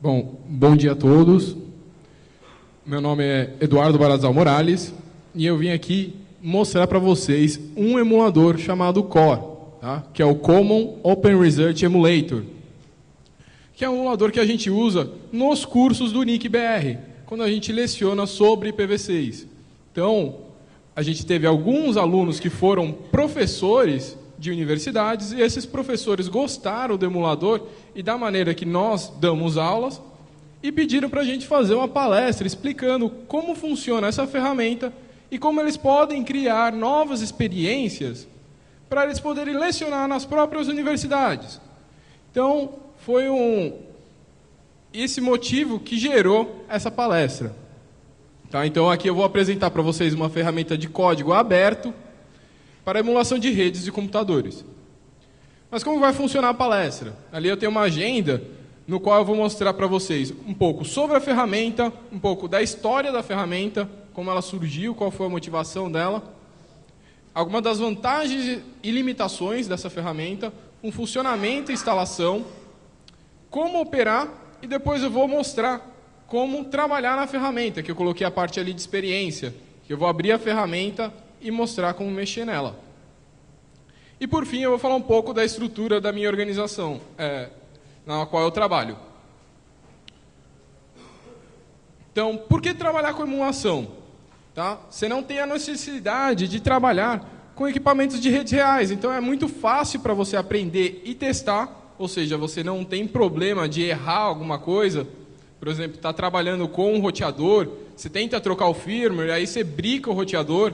Bom dia a todos. Meu nome é Eduardo Barazal Morales e eu vim aqui mostrar para vocês um emulador chamado Core, tá? Que é o Common Open Research Emulator, que é um emulador que a gente usa nos cursos do NIC-BR, quando a gente leciona sobre IPv6. Então, a gente teve alguns alunos que foram professores de universidades, e esses professores gostaram do emulador e da maneira que nós damos aulas, e pediram para a gente fazer uma palestra explicando como funciona essa ferramenta e como eles podem criar novas experiências para eles poderem lecionar nas próprias universidades. Então, foi esse motivo que gerou essa palestra. Tá? Então, aqui eu vou apresentar para vocês uma ferramenta de código aberto para emulação de redes de computadores. Mas como vai funcionar a palestra? Ali eu tenho uma agenda no qual eu vou mostrar para vocês um pouco sobre a ferramenta, um pouco da história da ferramenta, como ela surgiu, qual foi a motivação dela, algumas das vantagens e limitações dessa ferramenta, um funcionamento e instalação, como operar, e depois eu vou mostrar como trabalhar na ferramenta, que eu coloquei a parte ali de experiência, que eu vou abrir a ferramenta e mostrar como mexer nela. E por fim eu vou falar um pouco da estrutura da minha organização, na qual eu trabalho. Então, por que trabalhar com emulação? Tá? Você não tem a necessidade de trabalhar com equipamentos de redes reais, então é muito fácil para você aprender e testar, ou seja, você não tem problema de errar alguma coisa. Por exemplo, está trabalhando com um roteador, você tenta trocar o firmware, aí você brica o roteador.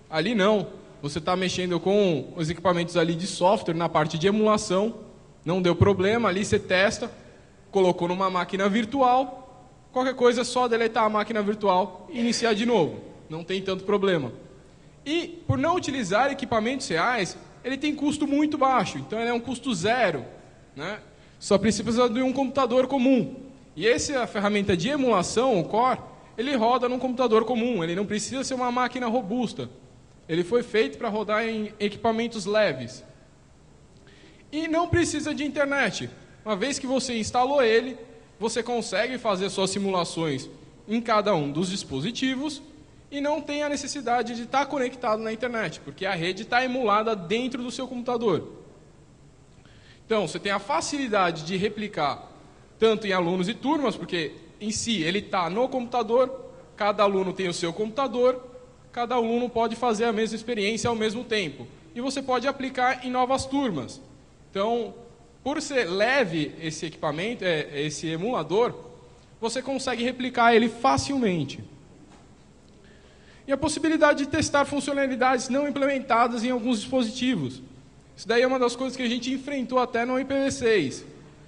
Ali não, você está mexendo com os equipamentos ali de software na parte de emulação, não deu problema, ali você testa, colocou numa máquina virtual, qualquer coisa é só deletar a máquina virtual e iniciar de novo, não tem tanto problema. E por não utilizar equipamentos reais, ele tem custo muito baixo, então ele é um custo zero, né? Só precisa de um computador comum. E essa ferramenta de emulação, o Core, ele roda num computador comum, ele não precisa ser uma máquina robusta. Ele foi feito para rodar em equipamentos leves. E não precisa de internet. Uma vez que você instalou ele, você consegue fazer suas simulações em cada um dos dispositivos e não tem a necessidade de estar conectado na internet, porque a rede está emulada dentro do seu computador. Então, você tem a facilidade de replicar tanto em alunos e turmas, porque em si ele está no computador, cada aluno tem o seu computador, cada aluno pode fazer a mesma experiência ao mesmo tempo. E você pode aplicar em novas turmas. Então, por ser leve esse equipamento, esse emulador, você consegue replicar ele facilmente. E a possibilidade de testar funcionalidades não implementadas em alguns dispositivos. Isso daí é uma das coisas que a gente enfrentou até no IPv6,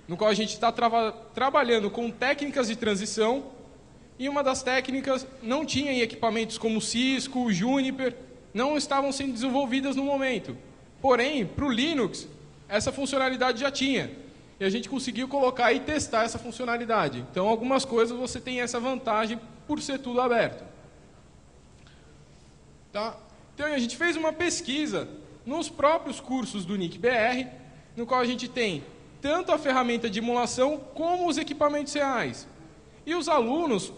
no qual a gente está trabalhando com técnicas de transição, e uma das técnicas não tinha em equipamentos como Cisco, Juniper, não estavam sendo desenvolvidas no momento. Porém, para o Linux, essa funcionalidade já tinha. E a gente conseguiu colocar e testar essa funcionalidade. Então, algumas coisas você tem essa vantagem por ser tudo aberto. Tá? Então, a gente fez uma pesquisa nos próprios cursos do NIC-BR, no qual a gente tem tanto a ferramenta de emulação como os equipamentos reais. E os alunos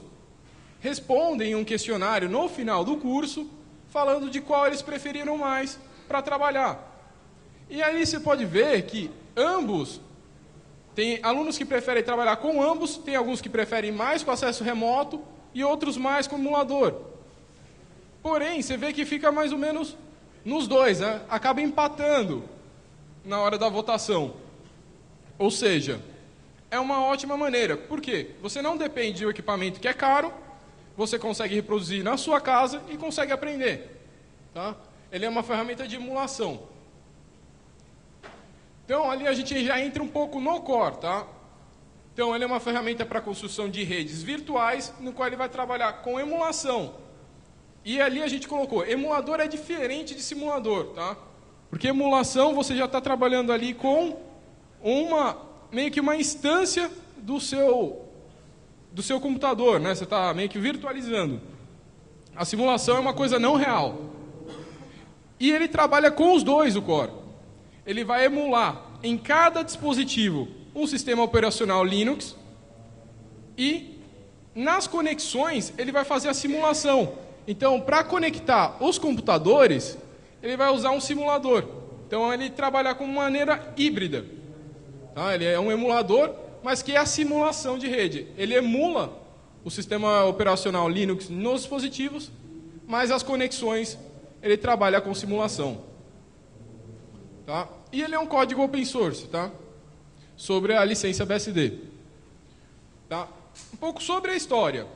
respondem um questionário no final do curso, falando de qual eles preferiram mais para trabalhar. E aí você pode ver que ambos, tem alunos que preferem trabalhar com ambos, tem alguns que preferem mais com acesso remoto e outros mais com emulador. Porém, você vê que fica mais ou menos nos dois, né? Acaba empatando na hora da votação. Ou seja, é uma ótima maneira. Por quê? Você não depende do equipamento que é caro, você consegue reproduzir na sua casa e consegue aprender. Tá? Ele é uma ferramenta de emulação. Então, ali a gente já entra um pouco no Core. Tá? Então, ele é uma ferramenta para construção de redes virtuais, no qual ele vai trabalhar com emulação. E ali a gente colocou, emulador é diferente de simulador. Tá? Porque emulação você já está trabalhando ali com meio que uma instância do seu computador, né? Você está meio que virtualizando. A simulação é uma coisa não real. E ele trabalha com os dois, o Core. Ele vai emular em cada dispositivo um sistema operacional Linux E nas conexões, ele vai fazer a simulação. Então, para conectar os computadores, ele vai usar um simulador. Então, ele trabalha com maneira híbrida. Tá? Ele é um emulador, mas que é a simulação de rede. Ele emula o sistema operacional Linux nos dispositivos, mas as conexões, ele trabalha com simulação. Tá? E ele é um código open source, tá? Sobre a licença BSD. Tá? Um pouco sobre a história.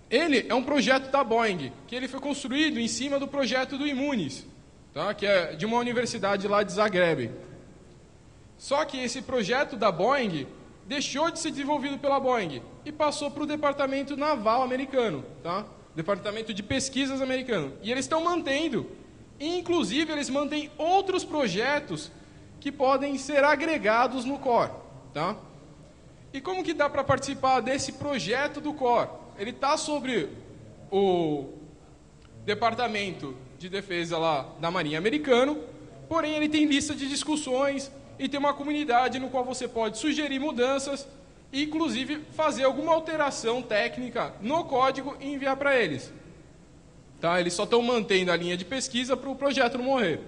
Ele é um projeto da Boeing, que ele foi construído em cima do projeto do Imunis, tá? Que é de uma universidade lá de Zagreb. Só que esse projeto da Boeing deixou de ser desenvolvido pela Boeing e passou para o departamento naval americano, tá? Departamento de pesquisas americano. E eles estão mantendo, inclusive eles mantêm outros projetos que podem ser agregados no core, tá? E como que dá para participar desse projeto do core? Ele está sobre o Departamento de Defesa lá da Marinha americano, porém ele tem lista de discussões e tem uma comunidade no qual você pode sugerir mudanças e, inclusive, fazer alguma alteração técnica no código e enviar para eles. Tá? Eles só estão mantendo a linha de pesquisa para o projeto não morrer.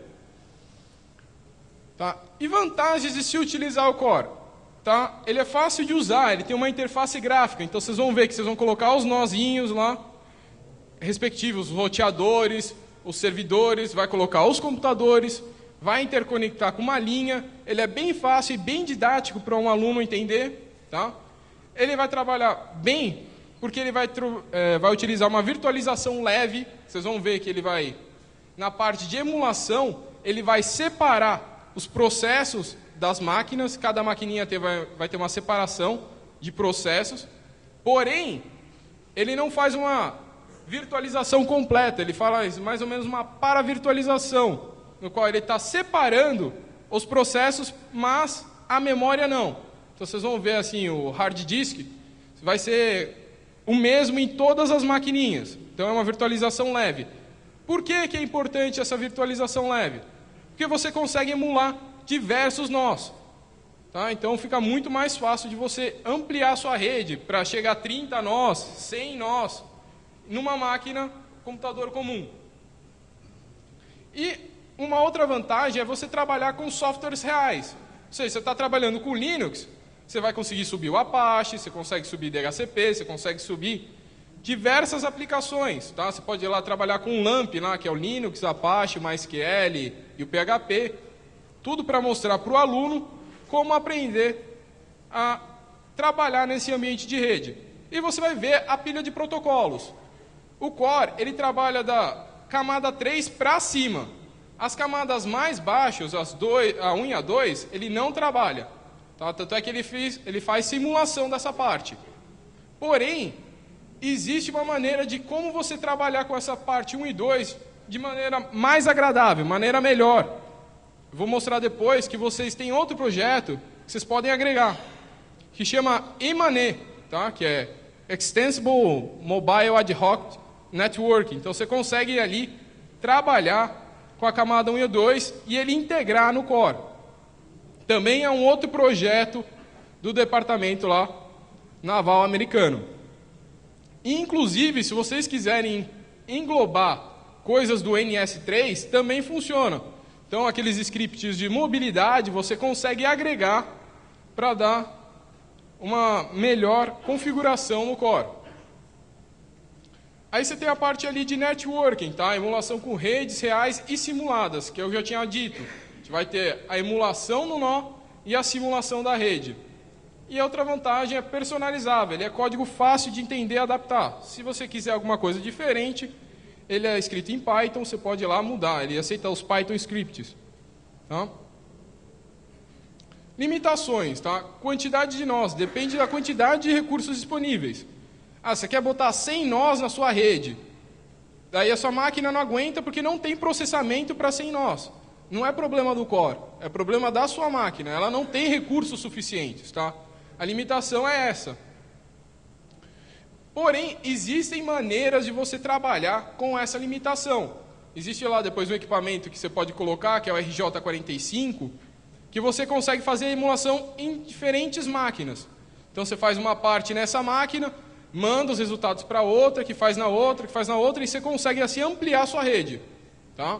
Tá? E vantagens de se utilizar o core? Tá? Ele é fácil de usar, ele tem uma interface gráfica, então vocês vão ver que vocês vão colocar os nozinhos lá, respectivos, os roteadores, os servidores, vai colocar os computadores, vai interconectar com uma linha, ele é bem fácil e bem didático para um aluno entender. Tá? Ele vai trabalhar bem, porque ele vai utilizar uma virtualização leve, vocês vão ver que ele vai, na parte de emulação, ele vai separar os processos das máquinas, cada maquininha vai ter uma separação de processos, porém, ele não faz uma virtualização completa, ele faz mais ou menos uma paravirtualização, no qual ele está separando os processos, mas a memória não. Então vocês vão ver assim, o hard disk vai ser o mesmo em todas as maquininhas, então é uma virtualização leve. Por que é importante essa virtualização leve? Porque você consegue emular diversos nós. Tá? Então fica muito mais fácil de você ampliar a sua rede para chegar a 30 nós, 100 nós, numa máquina, computador comum. E uma outra vantagem é você trabalhar com softwares reais. Ou seja, você está trabalhando com Linux, você vai conseguir subir o Apache, você consegue subir DHCP, você consegue subir diversas aplicações. Tá? Você pode ir lá trabalhar com o LAMP, lá, que é o Linux, Apache, MySQL e o PHP. Tudo para mostrar para o aluno como aprender a trabalhar nesse ambiente de rede. E você vai ver a pilha de protocolos. O Core, ele trabalha da camada 3 para cima. As camadas mais baixas, a 1 e a 2, ele não trabalha. Tá? Tanto é que ele faz simulação dessa parte. Porém, existe uma maneira de como você trabalhar com essa parte 1 e 2 de maneira mais agradável, maneira melhor. Vou mostrar depois que vocês têm outro projeto que vocês podem agregar, que chama EMANE, tá? Que é Extensible Mobile Ad Hoc Network. Então você consegue ali trabalhar com a camada 1 e 2 e ele integrar no Core. Também é um outro projeto do departamento lá naval americano. Inclusive, se vocês quiserem englobar coisas do NS3, também funciona. Então, aqueles scripts de mobilidade, você consegue agregar para dar uma melhor configuração no Core. Aí você tem a parte ali de networking, tá? Emulação com redes reais e simuladas, que eu já tinha dito. A gente vai ter a emulação no nó e a simulação da rede. E a outra vantagem é personalizável, ele é código fácil de entender e adaptar. Se você quiser alguma coisa diferente, ele é escrito em Python, você pode ir lá mudar, ele aceita os Python scripts. Tá? Limitações, tá? Quantidade de nós, depende da quantidade de recursos disponíveis. Ah, você quer botar 100 nós na sua rede, daí a sua máquina não aguenta porque não tem processamento para 100 nós. Não é problema do Core, é problema da sua máquina, ela não tem recursos suficientes, tá? A limitação é essa. Porém, existem maneiras de você trabalhar com essa limitação. Existe lá depois um equipamento que você pode colocar, que é o RJ45, que você consegue fazer a emulação em diferentes máquinas. Então você faz uma parte nessa máquina, manda os resultados para outra, que faz na outra, que faz na outra, e você consegue assim ampliar a sua rede. Tá?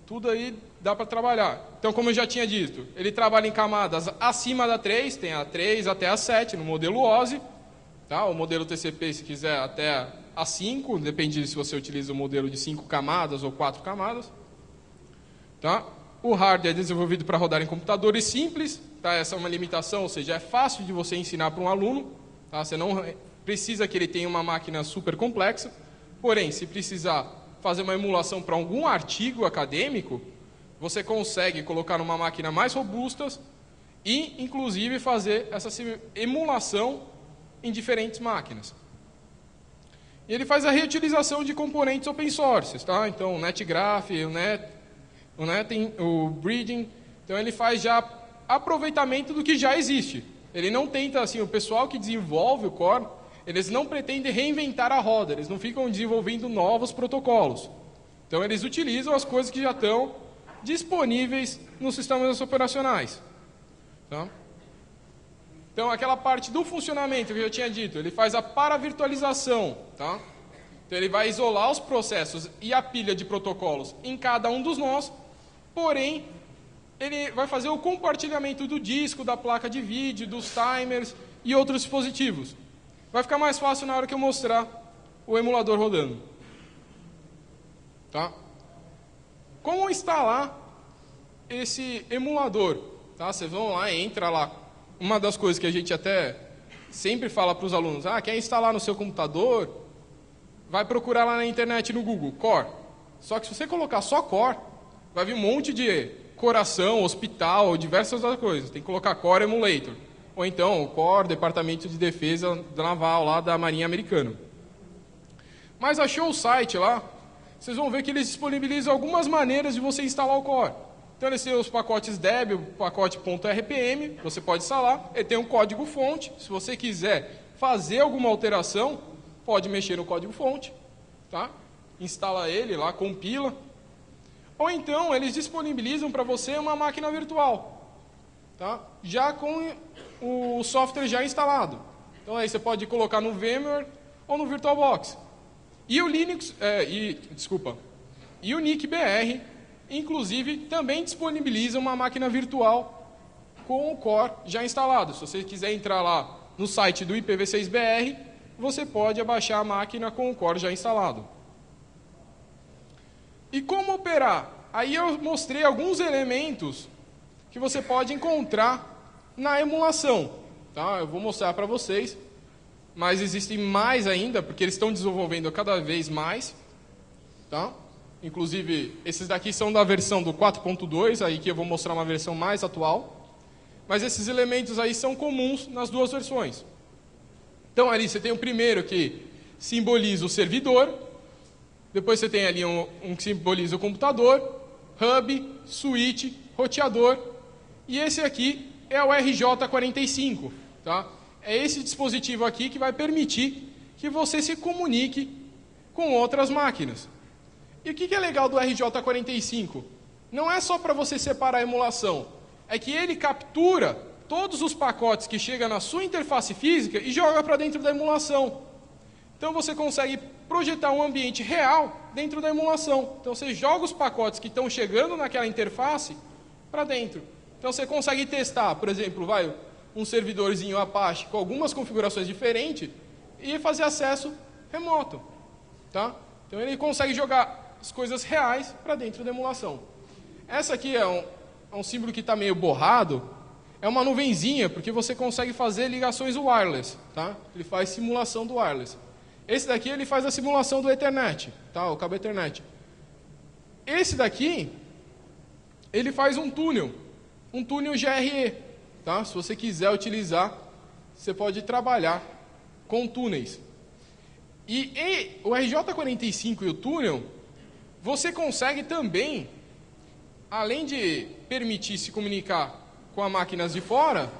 Tudo aí dá para trabalhar. Então, como eu já tinha dito, ele trabalha em camadas acima da 3, tem a 3 até a 7 no modelo OSI. Tá? O modelo TCP, se quiser, até a 5, depende se você utiliza o modelo de 5 camadas ou 4 camadas. Tá? O hardware é desenvolvido para rodar em computadores simples. Tá? Essa é uma limitação, ou seja, é fácil de você ensinar para um aluno. Tá? Você não precisa que ele tenha uma máquina super complexa. Porém, se precisar fazer uma emulação para algum artigo acadêmico, você consegue colocar numa máquina mais robusta e, inclusive, fazer essa emulação em diferentes máquinas. E ele faz a reutilização de componentes open source, tá? Então, o NetGraph, o Netting, o Bridging, então ele faz já aproveitamento do que já existe. Ele não tenta, assim, o pessoal que desenvolve o Core, eles não pretendem reinventar a roda, eles não ficam desenvolvendo novos protocolos. Então, eles utilizam as coisas que já estão disponíveis nos sistemas operacionais. Tá? Então, aquela parte do funcionamento que eu já tinha dito, ele faz a paravirtualização. Tá? Então, ele vai isolar os processos e a pilha de protocolos em cada um dos nós, porém, ele vai fazer o compartilhamento do disco, da placa de vídeo, dos timers e outros dispositivos. Vai ficar mais fácil na hora que eu mostrar o emulador rodando. Tá? Como instalar esse emulador? Tá? Vocês vão lá, entra lá. Uma das coisas que a gente até sempre fala para os alunos, quer instalar no seu computador? Vai procurar lá na internet, no Google, Core. Só que se você colocar só Core, vai vir um monte de coração, hospital, diversas outras coisas. Tem que colocar Core Emulator. Ou então o Core, Departamento de Defesa Naval lá da Marinha Americana. Mas achou o site lá, vocês vão ver que eles disponibilizam algumas maneiras de você instalar o Core. Então eles têm os pacotes Deb, o pacote .rpm, você pode instalar, ele tem um código-fonte, se você quiser fazer alguma alteração, pode mexer no código-fonte, tá? Instala ele lá, compila. Ou então eles disponibilizam para você uma máquina virtual, tá? Já com o software já instalado. Então aí você pode colocar no VMware ou no VirtualBox. E o Linux, e o NIC-BR, inclusive, também disponibiliza uma máquina virtual com o Core já instalado. Se você quiser entrar lá no site do IPv6BR, você pode abaixar a máquina com o Core já instalado. E como operar? Aí eu mostrei alguns elementos que você pode encontrar na emulação. Tá? Eu vou mostrar para vocês, mas existem mais ainda, porque eles estão desenvolvendo cada vez mais. Tá? Inclusive, esses daqui são da versão do 4.2, aí que eu vou mostrar uma versão mais atual. Mas esses elementos aí são comuns nas duas versões. Então, ali você tem o primeiro que simboliza o servidor. Depois você tem ali um que simboliza o computador, hub, switch, roteador. E esse aqui é o RJ45. Tá? É esse dispositivo aqui que vai permitir que você se comunique com outras máquinas. E o que é legal do RJ45? Não é só para você separar a emulação. É que ele captura todos os pacotes que chegam na sua interface física e joga para dentro da emulação. Então você consegue projetar um ambiente real dentro da emulação. Então você joga os pacotes que estão chegando naquela interface para dentro. Então você consegue testar, por exemplo, um servidorzinho Apache com algumas configurações diferentes e fazer acesso remoto. Tá? Então ele consegue jogar as coisas reais para dentro da emulação. Essa aqui é um símbolo que está meio borrado. É uma nuvenzinha, porque você consegue fazer ligações wireless. Tá? Ele faz simulação do wireless. Esse daqui ele faz a simulação do Ethernet, tá? O cabo Ethernet. Esse daqui, ele faz um túnel GRE. Tá? Se você quiser utilizar, você pode trabalhar com túneis. E o RJ45 e o túnel, você consegue também, além de permitir se comunicar com as máquinas de fora,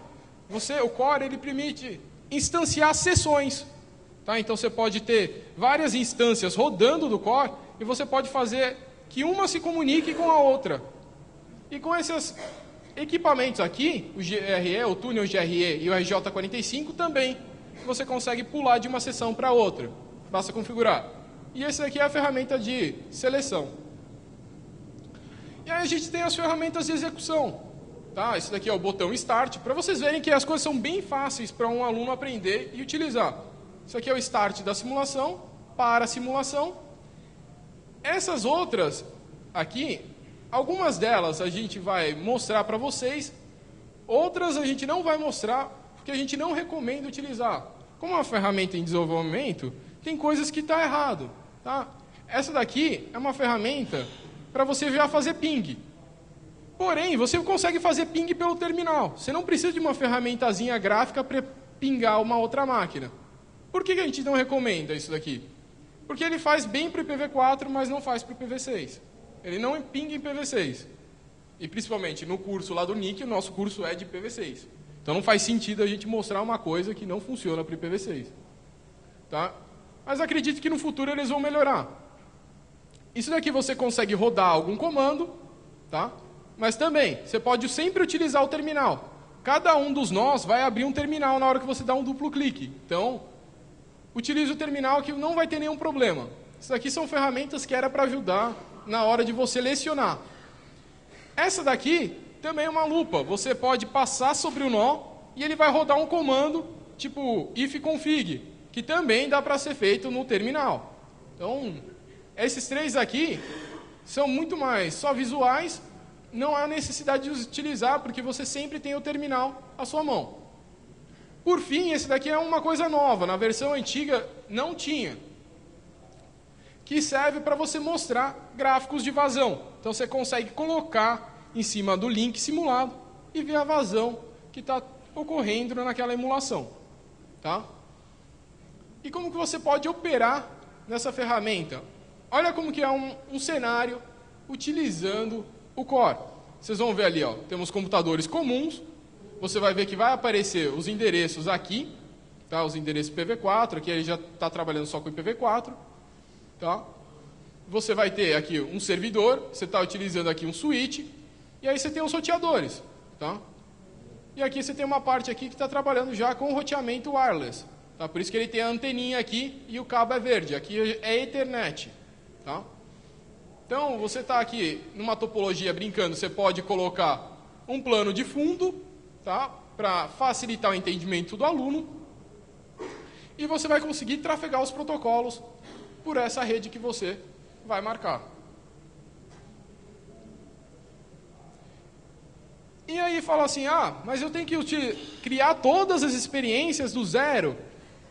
o Core ele permite instanciar sessões. Tá? Então você pode ter várias instâncias rodando do Core e você pode fazer que uma se comunique com a outra. E com essas Equipamentos aqui, o GRE, o túnel GRE e o RJ45 também, você consegue pular de uma seção para outra, basta configurar. E esse aqui é a ferramenta de seleção. E aí a gente tem as ferramentas de execução. Tá? Esse daqui é o botão Start, para vocês verem que as coisas são bem fáceis para um aluno aprender e utilizar. Isso aqui é o Start da simulação, para a simulação. Essas outras aqui, algumas delas a gente vai mostrar para vocês, outras a gente não vai mostrar, porque a gente não recomenda utilizar. Como é uma ferramenta em desenvolvimento, tem coisas que estão errado. Tá? Essa daqui é uma ferramenta para você já fazer ping. Porém, você consegue fazer ping pelo terminal. Você não precisa de uma ferramentazinha gráfica para pingar uma outra máquina. Por que a gente não recomenda isso daqui? Porque ele faz bem para o IPv4, mas não faz para o IPv6. Ele não pinga em IPv6. E principalmente no curso lá do NIC, o nosso curso é de IPv6. Então não faz sentido a gente mostrar uma coisa que não funciona para o IPv6. Tá? Mas acredito que no futuro eles vão melhorar. Isso daqui você consegue rodar algum comando, tá? Mas também, você pode sempre utilizar o terminal. Cada um dos nós vai abrir um terminal na hora que você dá um duplo clique. Então, utilize o terminal que não vai ter nenhum problema. Isso aqui são ferramentas que era para ajudar na hora de você lecionar. Essa daqui também é uma lupa. Você pode passar sobre o nó e ele vai rodar um comando tipo ifconfig, que também dá para ser feito no terminal. Então, esses três aqui são muito mais só visuais. Não há necessidade de utilizar, porque você sempre tem o terminal à sua mão. Por fim, esse daqui é uma coisa nova, na versão antiga não tinha, que serve para você mostrar gráficos de vazão. Então você consegue colocar em cima do link simulado e ver a vazão que está ocorrendo naquela emulação. Tá? E como que você pode operar nessa ferramenta? Olha como que é um cenário utilizando o Core. Vocês vão ver ali, ó, temos computadores comuns. Você vai ver que vai aparecer os endereços aqui, tá? Os endereços IPv4, aqui ele já está trabalhando só com IPv4. Tá? Você vai ter aqui um servidor, você está utilizando aqui um switch, e aí você tem os roteadores. Tá? E aqui você tem uma parte aqui que está trabalhando já com o roteamento wireless. Tá? Por isso que ele tem a anteninha aqui e o cabo é verde. Aqui é Ethernet. Tá? Então, você está aqui numa topologia brincando, você pode colocar um plano de fundo, tá? Para facilitar o entendimento do aluno, e você vai conseguir trafegar os protocolos por essa rede que você vai marcar. E aí fala assim, mas eu tenho que criar todas as experiências do zero?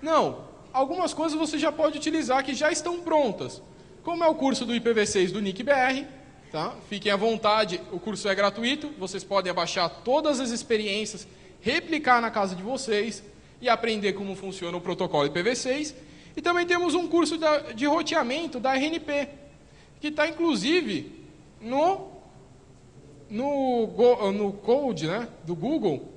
Não, algumas coisas você já pode utilizar que já estão prontas. Como é o curso do IPv6 do NIC-BR, tá? Fiquem à vontade, o curso é gratuito, vocês podem abaixar todas as experiências, replicar na casa de vocês e aprender como funciona o protocolo IPv6. E também temos um curso de roteamento da RNP, que está inclusive no code, né, do Google,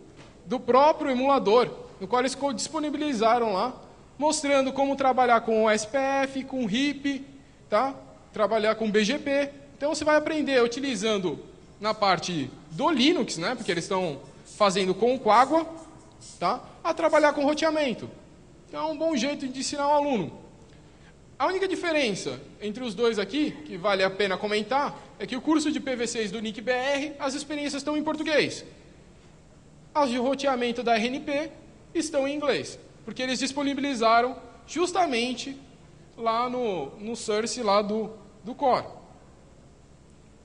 do próprio emulador, no qual eles disponibilizaram lá, mostrando como trabalhar com o SPF, com o RIP, tá? Trabalhar com BGP. Então você vai aprender utilizando na parte do Linux, né? Porque eles estão fazendo com o Quagga, tá? A trabalhar com roteamento. Então é um bom jeito de ensinar o aluno. A única diferença entre os dois aqui, que vale a pena comentar, é que o curso de IPv6 do NIC-BR, as experiências estão em português. As de roteamento da RNP estão em inglês, porque eles disponibilizaram justamente lá no source lá do Core.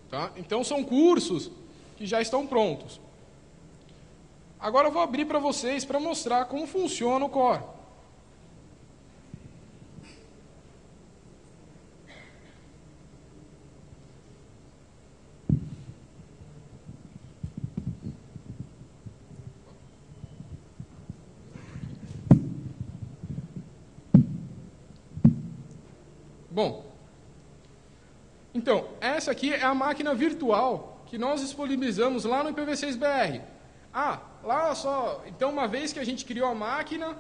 Tá? Então, são cursos que já estão prontos. Agora eu vou abrir para vocês para mostrar como funciona o Core. Bom, então, essa aqui é a máquina virtual que nós disponibilizamos lá no IPv6BR. Lá só... Então, uma vez que a gente criou a máquina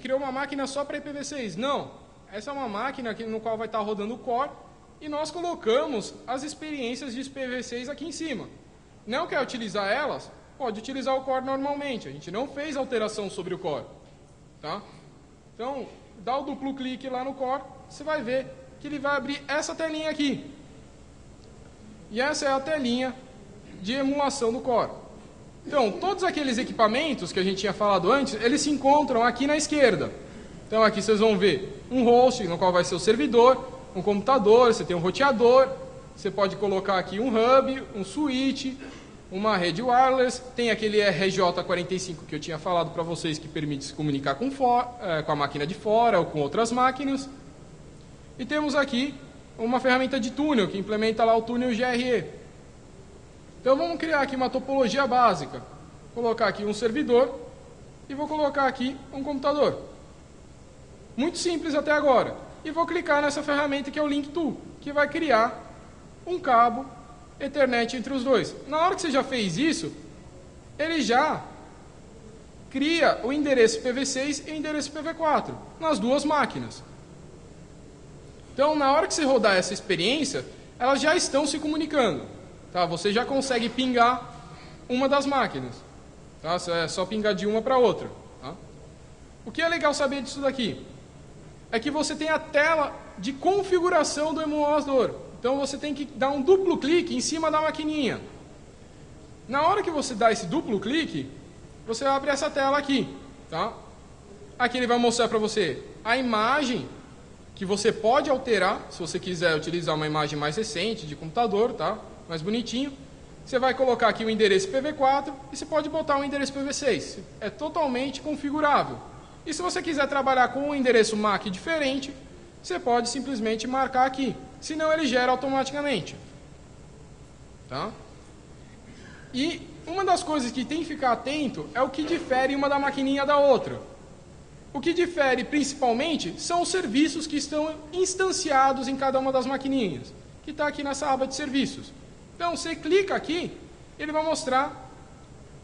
criou uma máquina só para IPv6. Não, essa é uma máquina no qual vai estar rodando o Core e nós colocamos as experiências de IPv6 aqui em cima. não quer utilizar elas, pode utilizar o core normalmente. A gente não fez alteração sobre o core. Tá? Então, dá o duplo clique lá no core, você vai ver que ele vai abrir essa telinha aqui. E essa é a telinha de emulação do core. Então, todos aqueles equipamentos que a gente tinha falado antes, eles se encontram aqui na esquerda. Então, aqui vocês vão ver um host, no qual vai ser o servidor, um computador, você tem um roteador, você pode colocar aqui um hub, um switch, uma rede wireless, tem aquele RJ45 que eu tinha falado para vocês, que permite se comunicar com a máquina de fora ou com outras máquinas. E temos aqui uma ferramenta de túnel, que implementa lá o túnel GRE. Então vamos criar aqui uma topologia básica. Vou colocar aqui um servidor e vou colocar aqui um computador. Muito simples até agora. E vou clicar nessa ferramenta que é o Link To, que vai criar um cabo Ethernet entre os dois. Na hora que você já fez isso, ele já cria o endereço IPv6 e o endereço IPv4 nas duas máquinas. Então, na hora que você rodar essa experiência, elas já estão se comunicando. Tá? Você já consegue pingar uma das máquinas. Tá? É só pingar de uma para outra. Tá? O que é legal saber disso daqui? É que você tem a tela de configuração do emulador. Então, você tem que dar um duplo clique em cima da maquininha. Na hora que você dá esse duplo clique, você abre essa tela aqui. Tá? Aqui ele vai mostrar para você a imagem que você pode alterar, se você quiser utilizar uma imagem mais recente de computador, tá? Mais bonitinho. Você vai colocar aqui o endereço IPv4 e você pode botar um endereço IPv6. É totalmente configurável. E se você quiser trabalhar com um endereço MAC diferente, você pode simplesmente marcar aqui. Senão ele gera automaticamente. Tá? E uma das coisas que tem que ficar atento é o que difere uma da maquininha da outra. O que difere principalmente são os serviços que estão instanciados em cada uma das maquininhas, que está aqui nessa aba de serviços. Então, você clica aqui, ele vai mostrar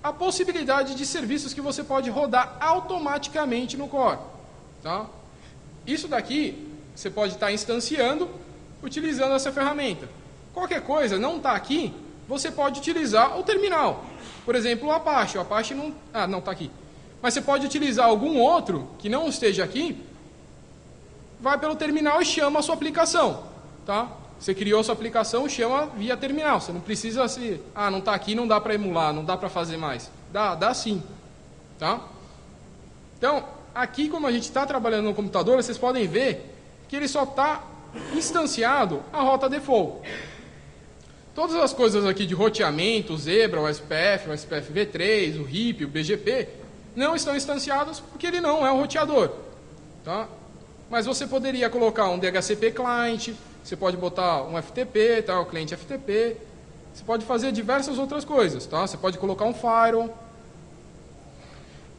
a possibilidade de serviços que você pode rodar automaticamente no core. Tá? Isso daqui, você pode estar instanciando, utilizando essa ferramenta. Qualquer coisa, não está aqui, você pode utilizar o terminal. Por exemplo, o Apache. O Apache não... Ah, não está aqui. Mas você pode utilizar algum outro que não esteja aqui, vai pelo terminal e chama a sua aplicação. Tá? Você criou a sua aplicação, chama via terminal. Você não precisa se... Ah, não está aqui, não dá para emular, não dá para fazer mais. Dá sim. Tá? Então, aqui como a gente está trabalhando no computador, vocês podem ver que ele só está instanciado a rota default. Todas as coisas aqui de roteamento, o Zebra, o SPF V3, o RIP, o BGP... não estão instanciados porque ele não é um roteador. Tá? Mas você poderia colocar um DHCP client, você pode botar um FTP, tá? O cliente FTP, você pode fazer diversas outras coisas. Tá? Você pode colocar um firewall.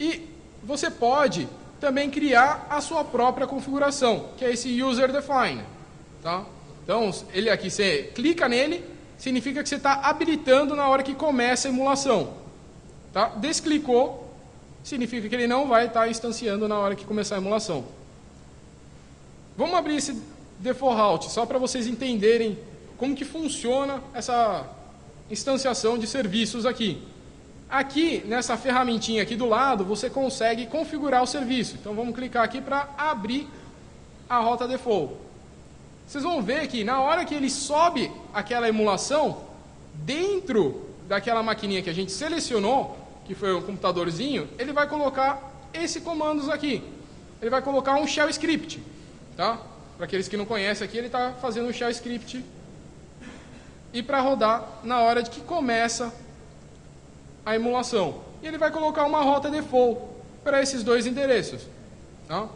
E você pode também criar a sua própria configuração, que é esse user define. Tá? Então, ele aqui, você clica nele, significa que você está habilitando na hora que começa a emulação. Tá? Desclicou, significa que ele não vai estar instanciando na hora que começar a emulação. Vamos abrir esse default route, só para vocês entenderem como que funciona essa instanciação de serviços aqui. Aqui, nessa ferramentinha aqui do lado, você consegue configurar o serviço. Então, vamos clicar aqui para abrir a rota default. Vocês vão ver que na hora que ele sobe aquela emulação, dentro daquela maquininha que a gente selecionou, que foi um computadorzinho, ele vai colocar esse comandos aqui. Ele vai colocar um shell script. Tá? Para aqueles que não conhecem aqui, ele está fazendo um shell script. E para rodar na hora de que começa a emulação. E ele vai colocar uma rota default para esses dois endereços. Tá?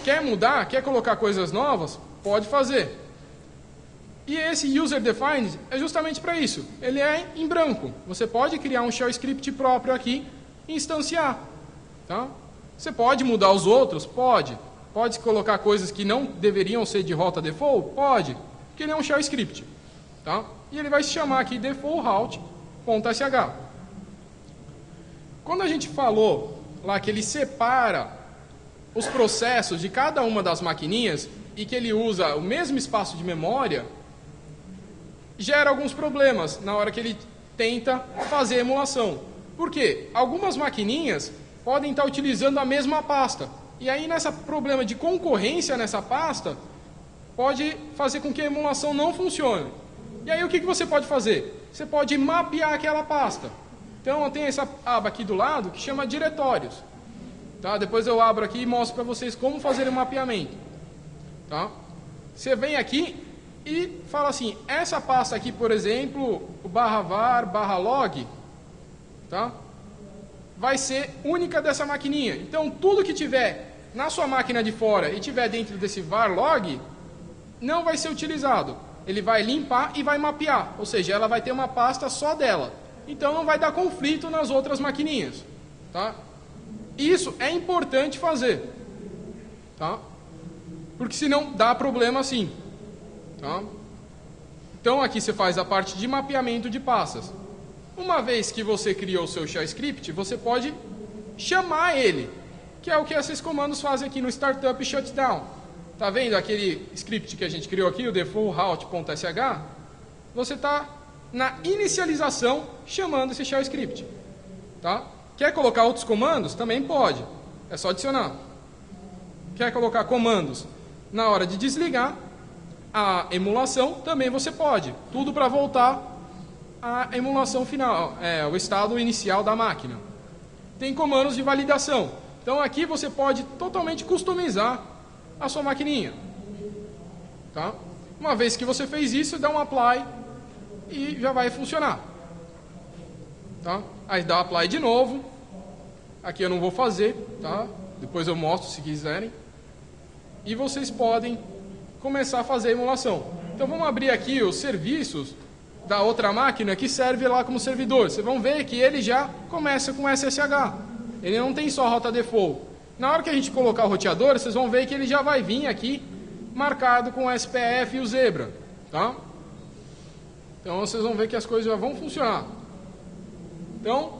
Quer mudar? Quer colocar coisas novas? Pode fazer. E esse user defined é justamente para isso. Ele é em branco. Você pode criar um shell script próprio aqui e instanciar. Tá? Você pode mudar os outros? Pode. Pode colocar coisas que não deveriam ser de rota default? Pode. Porque ele é um shell script. Tá? E ele vai se chamar aqui default route.sh. Quando a gente falou lá que ele separa os processos de cada uma das maquininhas e que ele usa o mesmo espaço de memória, gera alguns problemas na hora que ele tenta fazer a emulação. Por quê? Algumas maquininhas podem estar utilizando a mesma pasta. E aí, nesse problema de concorrência nessa pasta, pode fazer com que a emulação não funcione. E aí, o que você pode fazer? Você pode mapear aquela pasta. Então, tem essa aba aqui do lado que chama diretórios. Tá? Depois eu abro aqui e mostro para vocês como fazer o mapeamento. Tá? Você vem aqui e fala assim, essa pasta aqui, por exemplo, o /var, /log, tá? Vai ser única dessa maquininha. Então, tudo que tiver na sua máquina de fora e tiver dentro desse var log, não vai ser utilizado. Ele vai limpar e vai mapear, ou seja, ela vai ter uma pasta só dela. Então, não vai dar conflito nas outras maquininhas. Tá? Isso é importante fazer. Tá? Porque senão dá problema sim. Tá? Então, aqui você faz a parte de mapeamento de pastas. Uma vez que você criou o seu shell script, você pode chamar ele, que é o que esses comandos fazem aqui no Startup Shutdown. Tá vendo aquele script que a gente criou aqui, o default.sh? Você está na inicialização chamando esse shell script. Tá? Quer colocar outros comandos? Também pode. É só adicionar. Quer colocar comandos na hora de desligar a emulação? Também você pode. Tudo para voltar a emulação final, o estado inicial da máquina. Tem comandos de validação. Então aqui você pode totalmente customizar a sua maquininha. Tá? Uma vez que você fez isso, dá um apply e já vai funcionar. Tá? Aí dá apply de novo. Aqui eu não vou fazer, tá? Depois eu mostro se quiserem. E vocês podem começar a fazer a emulação. Então vamos abrir aqui os serviços da outra máquina que serve lá como servidor. Vocês vão ver que ele já começa com SSH. Ele não tem só rota default. Na hora que a gente colocar o roteador, vocês vão ver que ele já vai vir aqui marcado com o SPF e o Zebra. Tá? Então vocês vão ver que as coisas já vão funcionar. Então,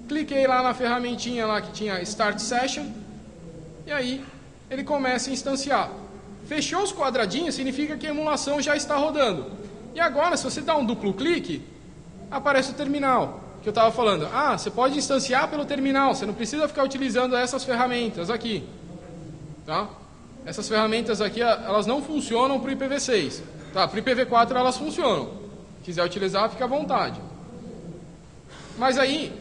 cliquei lá na ferramentinha lá que tinha Start Session. E aí, ele começa a instanciar. Fechou os quadradinhos, significa que a emulação já está rodando. E agora, se você dá um duplo clique, aparece o terminal, que eu estava falando. Ah, você pode instanciar pelo terminal, você não precisa ficar utilizando essas ferramentas aqui. Tá? Essas ferramentas aqui, elas não funcionam para o IPv6. Tá? Para o IPv4 elas funcionam. Se quiser utilizar, fica à vontade. Mas aí,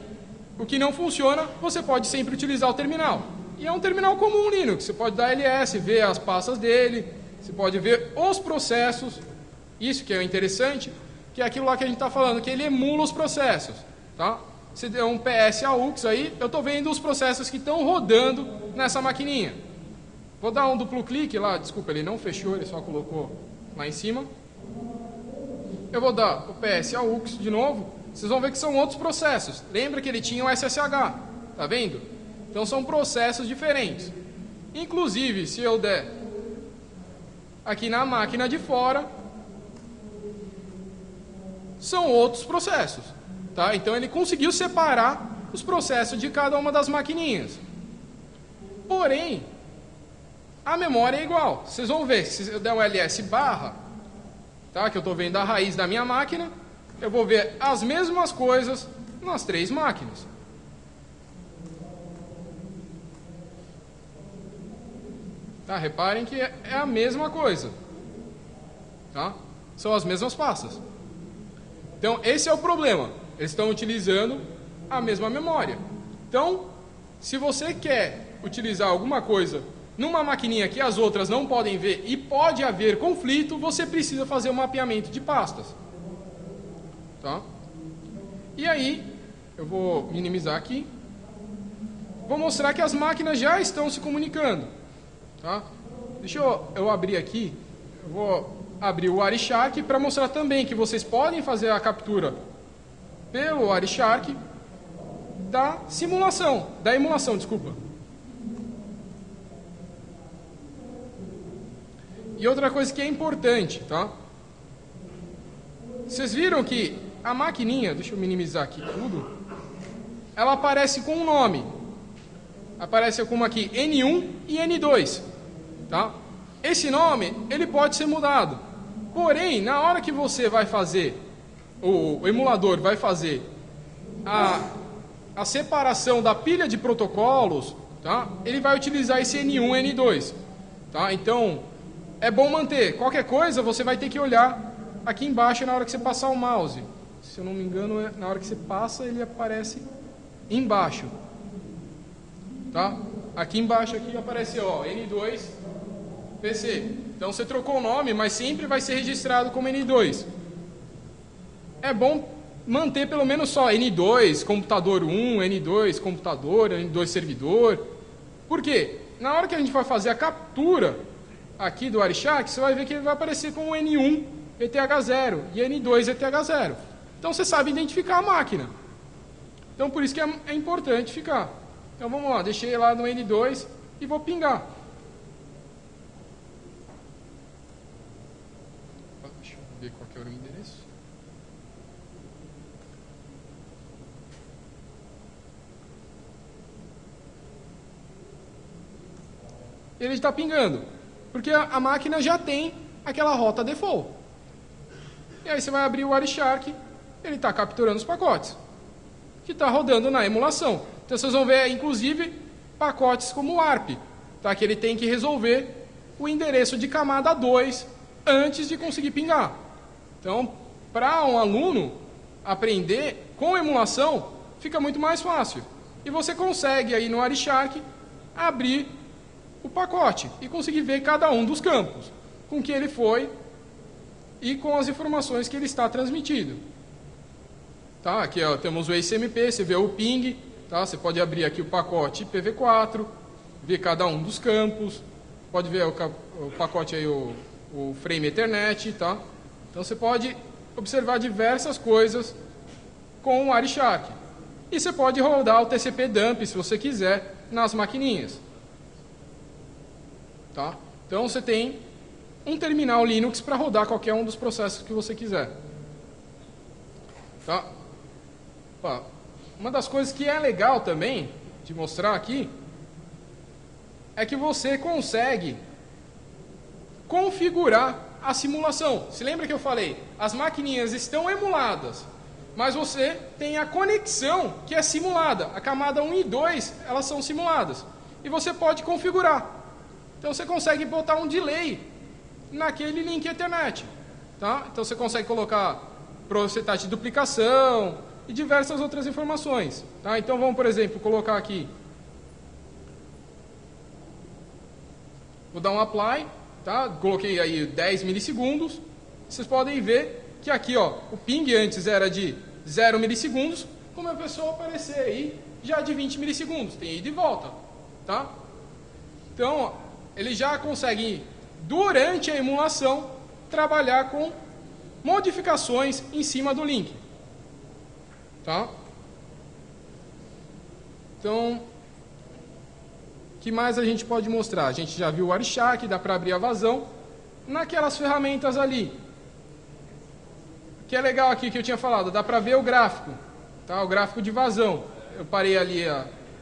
o que não funciona, você pode sempre utilizar o terminal. E é um terminal comum Linux. Você pode dar ls, ver as pastas dele, você pode ver os processos. Isso que é interessante, que é aquilo lá que a gente está falando, que ele emula os processos. Tá? Se der um PS AUX aí, eu estou vendo os processos que estão rodando nessa maquininha. Vou dar um duplo clique lá, desculpa, ele não fechou, ele só colocou lá em cima. Eu vou dar o PS AUX de novo, vocês vão ver que são outros processos. Lembra que ele tinha o SSH, tá vendo? Então são processos diferentes. Inclusive, se eu der aqui na máquina de fora, são outros processos. Tá? Então ele conseguiu separar os processos de cada uma das maquininhas. Porém, a memória é igual. Vocês vão ver, se eu der um ls barra, tá? Que eu estou vendo a raiz da minha máquina, eu vou ver as mesmas coisas nas três máquinas. Tá? Reparem que é a mesma coisa. Tá? São as mesmas pastas. Então, esse é o problema. Eles estão utilizando a mesma memória. Então, se você quer utilizar alguma coisa numa maquininha que as outras não podem ver e pode haver conflito, você precisa fazer um mapeamento de pastas. Tá? E aí, eu vou minimizar aqui. Vou mostrar que as máquinas já estão se comunicando. Tá? Deixa eu abrir aqui. Eu vou abrir o Wireshark para mostrar também que vocês podem fazer a captura pelo Wireshark da simulação, da emulação, desculpa. E outra coisa que é importante, tá? Vocês viram que a maquininha, deixa eu minimizar aqui tudo, ela aparece com um nome. Aparece como aqui N1 e N2, tá? Esse nome, ele pode ser mudado. Porém, na hora que você vai fazer o emulador vai fazer a separação da pilha de protocolos, tá? Ele vai utilizar esse N1 e N2. Tá? Então, é bom manter. Qualquer coisa, você vai ter que olhar aqui embaixo na hora que você passar o mouse. Se eu não me engano, na hora que você passa, ele aparece embaixo. Tá? Aqui embaixo aqui aparece ó, N2 PC. Então, você trocou o nome, mas sempre vai ser registrado como N2. É bom manter pelo menos só N2, computador 1, N2, computador, N2, servidor. Por quê? Na hora que a gente vai fazer a captura aqui do Wireshark, você vai ver que ele vai aparecer como N1 ETH0 e N2 ETH0. Então você sabe identificar a máquina. Então por isso que é importante ficar. Então vamos lá, deixei lá no N2 e vou pingar. Deixa eu ver qual que era o endereço. Ele está pingando, porque a máquina já tem aquela rota default. E aí você vai abrir o Wireshark, ele está capturando os pacotes, que está rodando na emulação. Então vocês vão ver, inclusive, pacotes como o ARP, tá? Que ele tem que resolver o endereço de camada 2 antes de conseguir pingar. Então, para um aluno aprender com emulação, fica muito mais fácil. E você consegue aí no Wireshark abrir o pacote e conseguir ver cada um dos campos, com que ele foi e com as informações que ele está transmitindo. Tá? Aqui ó, temos o ACMP, você vê o ping, tá? Você pode abrir aqui o pacote IPv4, ver cada um dos campos, pode ver o pacote aí, o frame Ethernet, tá? Então você pode observar diversas coisas com o Wireshark. E você pode rodar o TCP dump, se você quiser, nas maquininhas. Tá? Então você tem um terminal Linux para rodar qualquer um dos processos que você quiser. Tá? Uma das coisas que é legal também de mostrar aqui é que você consegue configurar a simulação. Se lembra que eu falei? As maquininhas estão emuladas, mas você tem a conexão que é simulada. A camada 1 e 2 elas são simuladas. E você pode configurar. Então você consegue botar um delay naquele link Ethernet. Tá? Então você consegue colocar probabilidade de duplicação e diversas outras informações. Tá? Então vamos, por exemplo, colocar aqui. Vou dar um apply. Tá? Coloquei aí 10 milissegundos. Vocês podem ver que aqui ó, o ping antes era de 0 milissegundos. Começou a aparecer aí já de 20 milissegundos. Tem ida e volta. Tá? Então, ele já consegue, durante a emulação, trabalhar com modificações em cima do link. Tá? Então, o que mais a gente pode mostrar? A gente já viu o Wireshark, dá para abrir a vazão. Naquelas ferramentas ali, que é legal aqui que eu tinha falado, dá para ver o gráfico. Tá? O gráfico de vazão. Eu parei ali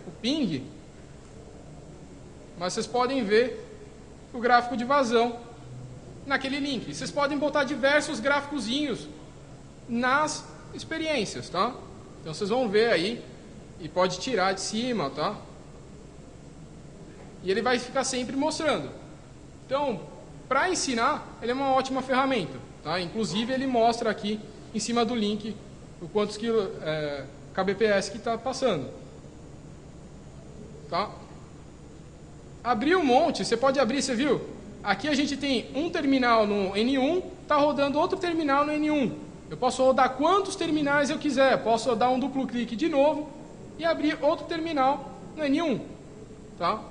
o ping, mas vocês podem ver o gráfico de vazão naquele link. Vocês podem botar diversos gráficozinhos nas experiências, tá? Então vocês vão ver aí e pode tirar de cima, tá? E ele vai ficar sempre mostrando. Então, para ensinar, ele é uma ótima ferramenta, tá? Inclusive ele mostra aqui em cima do link o quantos kbps que está passando, tá? Abrir um monte, você pode abrir, você viu? Aqui a gente tem um terminal no N1, está rodando outro terminal no N1. Eu posso rodar quantos terminais eu quiser. Posso dar um duplo clique de novo e abrir outro terminal no N1. Tá?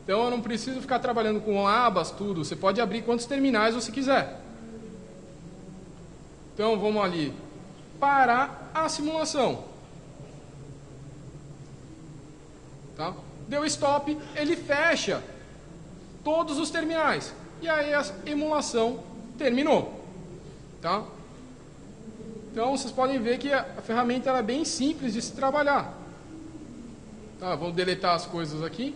Então eu não preciso ficar trabalhando com abas, tudo. Você pode abrir quantos terminais você quiser. Então vamos ali. Parar a simulação. Tá? Deu stop, ele fecha todos os terminais. E aí a emulação terminou. Tá? Então vocês podem ver que a ferramenta ela é bem simples de se trabalhar. Tá? Vamos deletar as coisas aqui.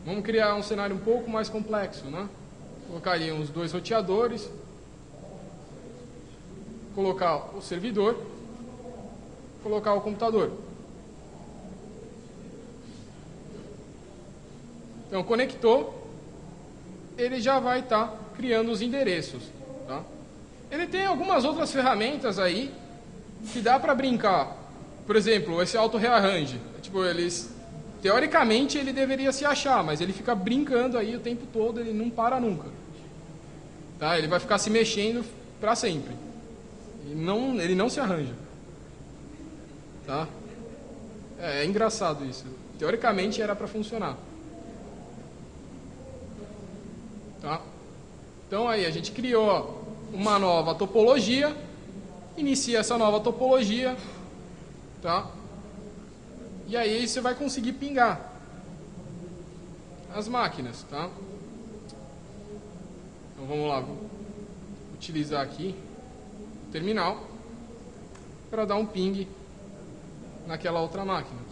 Vamos criar um cenário um pouco mais complexo, né? Colocaria uns 2 roteadores. colocar o servidor, colocar o computador. Então, conectou, ele já vai estar criando os endereços. Tá? Ele tem algumas outras ferramentas aí que dá para brincar. Por exemplo, esse auto-rearrange. Tipo, teoricamente ele deveria se achar, mas ele fica brincando aí o tempo todo, ele não para nunca. Tá? Ele vai ficar se mexendo para sempre. Ele não se arranja. Tá? É engraçado isso. Teoricamente era para funcionar. Tá? Então aí a gente criou uma nova topologia, inicia essa nova topologia, tá? E aí você vai conseguir pingar as máquinas, tá? Então vamos lá, vou utilizar aqui o terminal para dar um ping naquela outra máquina.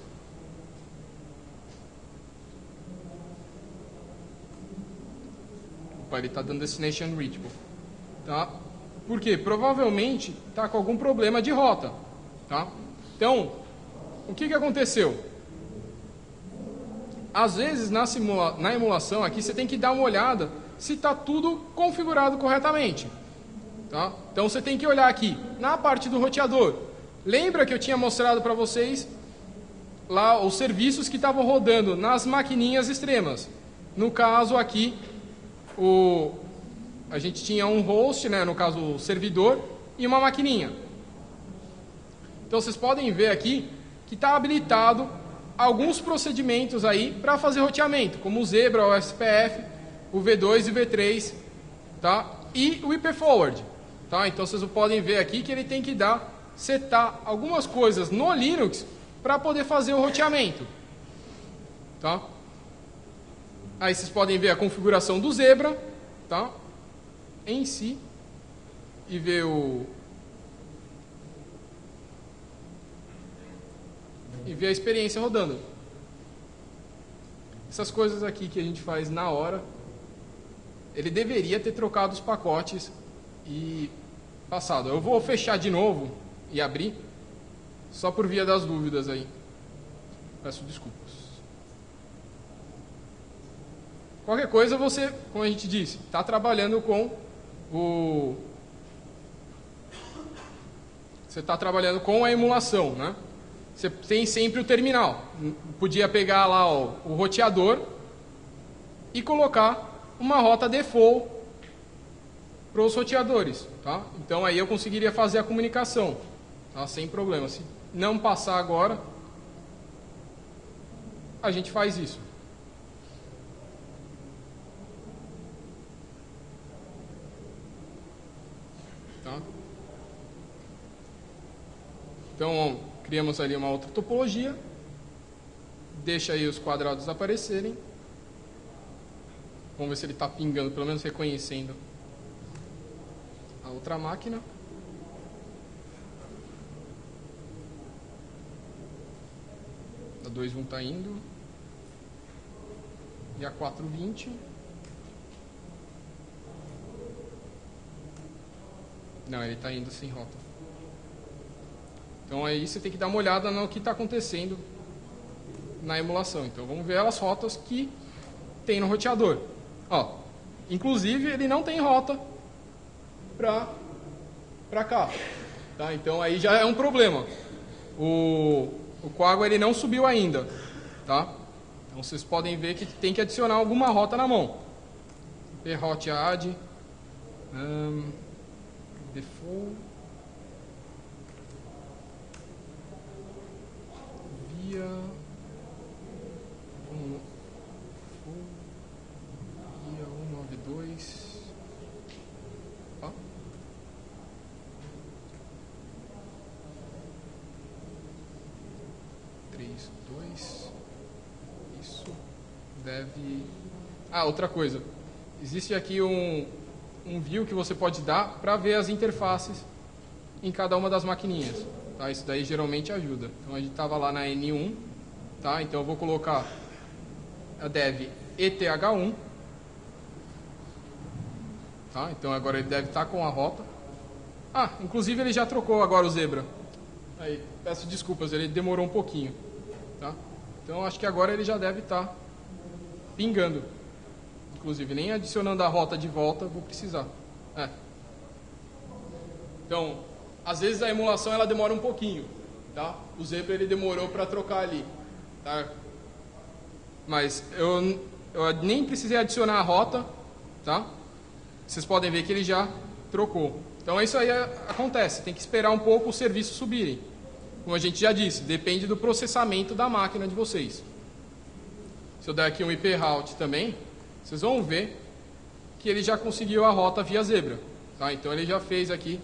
Opa, ele está dando destination reachable, tá? Por quê? Provavelmente está com algum problema de rota, tá? Então, o que aconteceu? Às vezes na emulação aqui você tem que dar uma olhada se está tudo configurado corretamente, tá? Então você tem que olhar aqui na parte do roteador. Lembra que eu tinha mostrado para vocês lá os serviços que estavam rodando nas maquininhas extremas? No caso aqui, a gente tinha um host, né, no caso o servidor, e uma maquininha. Então vocês podem ver aqui que está habilitado alguns procedimentos aí para fazer roteamento, como o Zebra, o SPF, o V2 e o V3, tá? E o IP Forward, tá? Então vocês podem ver aqui que ele tem que setar algumas coisas no Linux para poder fazer o roteamento, tá? Aí vocês podem ver a configuração do Zebra, tá? Em si, e ver a experiência rodando. Essas coisas aqui que a gente faz na hora, ele deveria ter trocado os pacotes e passado. Eu vou fechar de novo e abrir, só por via das dúvidas aí. Peço desculpas. Qualquer coisa você, como a gente disse, está trabalhando com você está trabalhando com a emulação, né? Você tem sempre o terminal. Podia pegar lá o roteador e colocar uma rota default para os roteadores, tá? Então aí eu conseguiria fazer a comunicação, tá? Sem problema. Se não passar agora, a gente faz isso. Tá? Então, criamos ali uma outra topologia, deixa aí os quadrados aparecerem. Vamos ver se ele está pingando, pelo menos reconhecendo a outra máquina. A 2.1 está indo. E a 4.20. Não, ele está indo sem rota. Então aí você tem que dar uma olhada no que está acontecendo na emulação. Então vamos ver as rotas que tem no roteador. Ó, inclusive ele não tem rota para cá. Tá? Então aí já é um problema. O Quagga ele não subiu ainda. Tá? Então vocês podem ver que tem que adicionar alguma rota na mão. Prhot add. Default. Via 192. Ó. Três, dois. Isso deve. Ah, outra coisa. Existe aqui um view que você pode dar para ver as interfaces em cada uma das maquininhas. Tá? Isso daí geralmente ajuda. Então a gente estava lá na N1, tá? Então eu vou colocar a dev ETH1, tá? Então agora ele deve estar com a rota. Ah, inclusive ele já trocou agora o zebra. Aí, peço desculpas, ele demorou um pouquinho. Tá? Então acho que agora ele já deve estar pingando. Inclusive, nem adicionando a rota de volta vou precisar. É. Então, às vezes a emulação ela demora um pouquinho. Tá? O zebra ele demorou para trocar ali. Tá? Mas eu nem precisei adicionar a rota. Tá? Vocês podem ver que ele já trocou. Então isso aí acontece, tem que esperar um pouco os serviços subirem. Como a gente já disse, depende do processamento da máquina de vocês. Se eu der aqui um IP route também, vocês vão ver que ele já conseguiu a rota via zebra. Tá? Então ele já fez aqui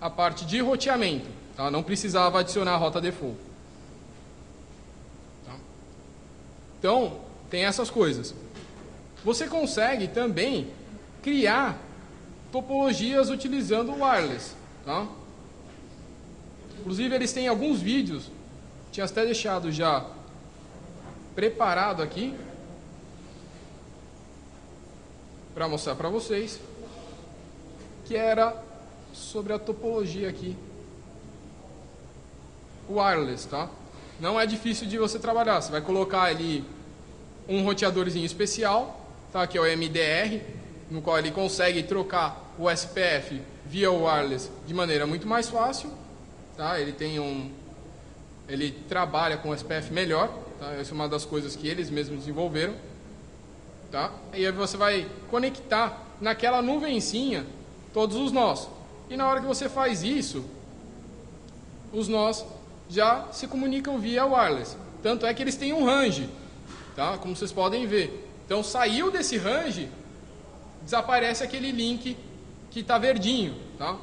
a parte de roteamento. Tá? Não precisava adicionar a rota default. Tá? Então, tem essas coisas. Você consegue também criar topologias utilizando o wireless. Tá? Inclusive, eles têm alguns vídeos, tinha até deixado já preparado aqui, para mostrar para vocês, que era sobre a topologia aqui, wireless, tá? Não é difícil de você trabalhar, você vai colocar ali um roteadorzinho especial, tá? Que é o MDR, no qual ele consegue trocar o SPF via wireless de maneira muito mais fácil, tá? Ele trabalha com o SPF melhor, tá? Essa é uma das coisas que eles mesmos desenvolveram, tá? E aí você vai conectar naquela nuvencinha todos os nós. E na hora que você faz isso, os nós já se comunicam via wireless. Tanto é que eles têm um range, tá? Como vocês podem ver. Então saiu desse range, desaparece aquele link que está verdinho, tá?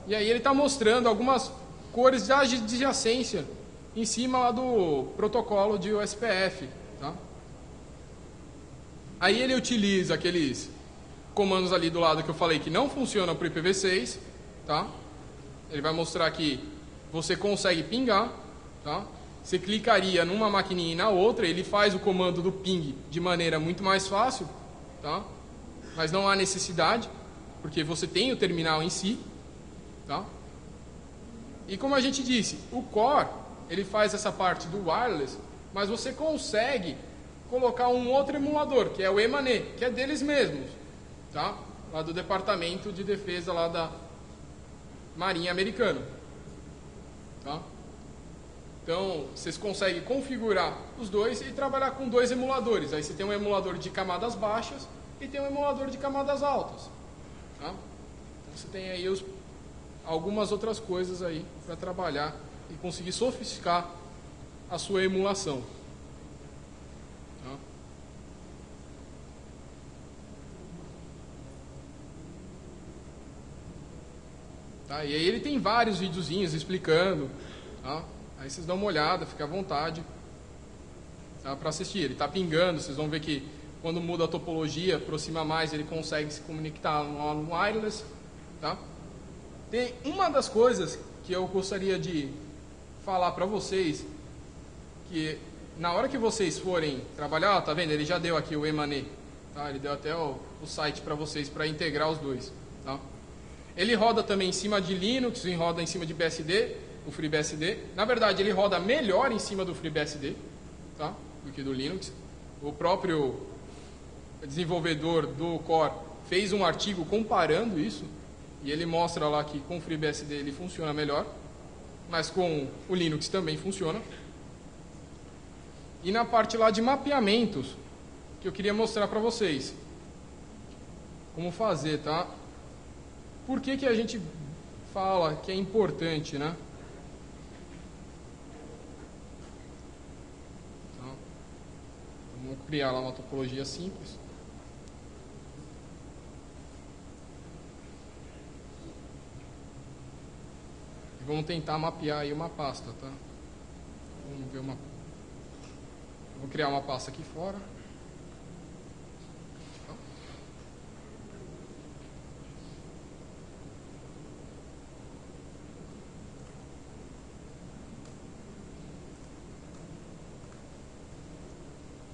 E aí ele está mostrando algumas cores de adjacência em cima lá do protocolo de USPF, tá? Aí ele utiliza aqueles comandos ali do lado que eu falei que não funcionam para o IPv6, tá? Ele vai mostrar que você consegue pingar, tá? Você clicaria numa maquininha e na outra, ele faz o comando do ping de maneira muito mais fácil, tá? Mas não há necessidade, porque você tem o terminal em si, tá? E como a gente disse, o core, ele faz essa parte do wireless, mas você consegue colocar um outro emulador, que é o EMANE, que é deles mesmos, tá? Lá do Departamento de Defesa lá da Marinha Americana, tá? Então, vocês conseguem configurar os dois e trabalhar com dois emuladores. Aí você tem um emulador de camadas baixas e tem um emulador de camadas altas, tá? Então, você tem aí algumas outras coisas aí para trabalhar e conseguir sofisticar a sua emulação. Tá? Tá? E aí ele tem vários videozinhos explicando, tá? Aí vocês dão uma olhada, fica à vontade, tá? Para assistir. Ele está pingando, vocês vão ver que quando muda a topologia, aproxima mais, ele consegue se conectar no wireless, tá? Tem uma das coisas que eu gostaria de falar para vocês, que na hora que vocês forem trabalhar, ó, tá vendo? Ele já deu aqui o EMANE, tá? Ele deu até o site para vocês para integrar os dois, tá? Ele roda também em cima de Linux e roda em cima de BSD, o FreeBSD. Na verdade, ele roda melhor em cima do FreeBSD, tá? Do que do Linux. O próprio desenvolvedor do Core fez um artigo comparando isso, e ele mostra lá que com o FreeBSD ele funciona melhor, mas com o Linux também funciona. E na parte lá de mapeamentos, que eu queria mostrar para vocês como fazer, tá? Por que a gente fala que é importante, né? Então, vamos criar lá uma topologia simples. E vamos tentar mapear aí uma pasta, tá? Vamos ver vou criar uma pasta aqui fora.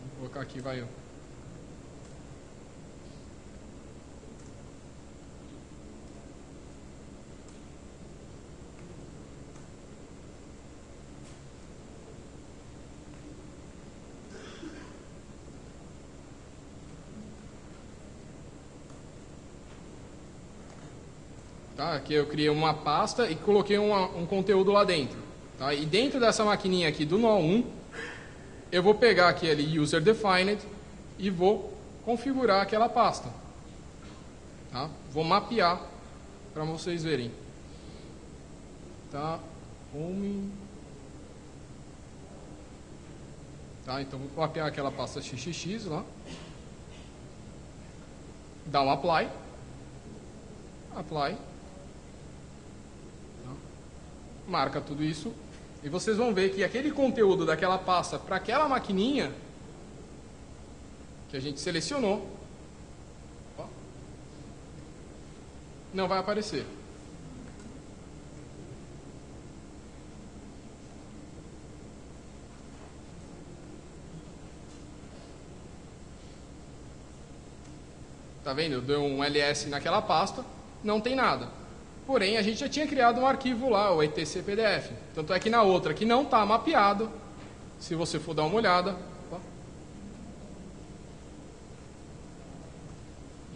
Vou colocar aqui, vai eu. Tá? Aqui eu criei uma pasta e coloquei um conteúdo lá dentro. Tá? E dentro dessa maquininha aqui do nó1, eu vou pegar aqui ali user defined e vou configurar aquela pasta. Tá? Vou mapear para vocês verem. Tá? Home. Tá? Então vou mapear aquela pasta XXX lá. Dá um apply. Apply. Tá? Marca tudo isso. E vocês vão ver que aquele conteúdo daquela pasta para aquela maquininha que a gente selecionou, ó, não vai aparecer. Tá vendo? Deu um ls naquela pasta, não tem nada. Porém, a gente já tinha criado um arquivo lá, o etc pdf. Tanto é que na outra que não está mapeado, se você for dar uma olhada, ó,